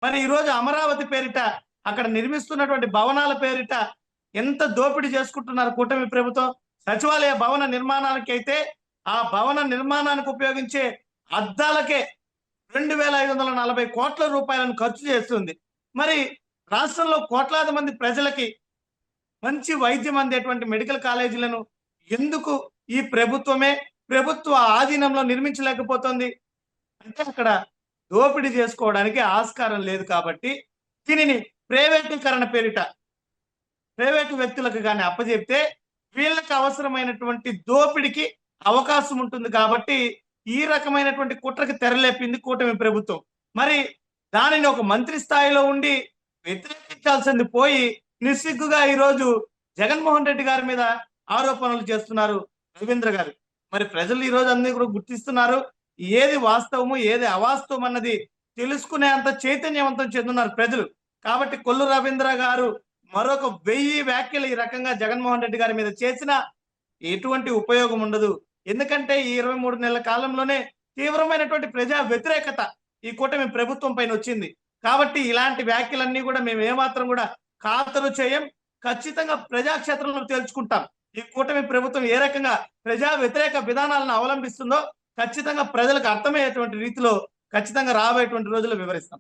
మరి ఈ రోజు అమరావతి పేరిట అక్కడ నిర్మిస్తున్నటువంటి భవనాల పేరిట ఎంత దోపిడీ చేసుకుంటున్నారు కూటమి ప్రభుత్వం. సచివాలయ భవన నిర్మాణానికి అయితే ఆ భవన నిర్మాణానికి ఉపయోగించే అద్దాలకే 2,540 కోట్ల రూపాయలను ఖర్చు చేస్తుంది. మరి రాష్ట్రంలో కోట్లాది మంది ప్రజలకి మంచి వైద్యం అందేటువంటి మెడికల్ కాలేజీలను ఎందుకు ఈ ప్రభుత్వ ఆధీనంలో నిర్మించలేకపోతుంది అంటే అక్కడ దోపిడీ చేసుకోవడానికి ఆస్కారం లేదు. కాబట్టి దీనిని ప్రైవేటీకరణ పేరిట ప్రైవేటు వ్యక్తులకు కానీ అప్పచెప్తే వీళ్ళకి అవసరమైనటువంటి దోపిడికి అవకాశం ఉంటుంది. కాబట్టి ఈ రకమైనటువంటి కుట్రకి తెరలేపింది కూటమి ప్రభుత్వం. మరి దానిని ఒక మంత్రి స్థాయిలో ఉండి వ్యతిరేకించాల్సింది పోయి నిస్సిగ్గుగా ఈరోజు జగన్మోహన్ రెడ్డి గారి మీద ఆరోపణలు చేస్తున్నారు రవీంద్ర గారు. మరి ప్రజలు ఈ రోజు అందరూ కూడా గుర్తిస్తున్నారు. ఏది వాస్తవము ఏది అవాస్తవం అన్నది తెలుసుకునే అంత చైతన్యవంతం చెందున్నారు ప్రజలు. కాబట్టి కొల్లు రవీంద్ర గారు మరొక 1000 వ్యాఖ్యలు ఈ రకంగా జగన్మోహన్ రెడ్డి గారి మీద చేసినా ఎటువంటి ఉపయోగం ఉండదు. ఎందుకంటే ఈ 23 నెలల కాలంలోనే తీవ్రమైనటువంటి ప్రజా వ్యతిరేకత ఈ కూటమి ప్రభుత్వం పైన వచ్చింది. కాబట్టి ఇలాంటి వ్యాఖ్యలన్నీ కూడా మేము ఏమాత్రం కూడా ఖాతరు చేయం. ఖచ్చితంగా ప్రజాక్షేత్రంలో తేల్చుకుంటాం. ఈ కూటమి ప్రభుత్వం ఏ రకంగా ప్రజా వ్యతిరేక విధానాలను అవలంబిస్తుందో ఖచ్చితంగా ప్రజలకు అర్థమయ్యేటువంటి రీతిలో ఖచ్చితంగా రాబోయేటువంటి రోజుల్లో వివరిస్తాం.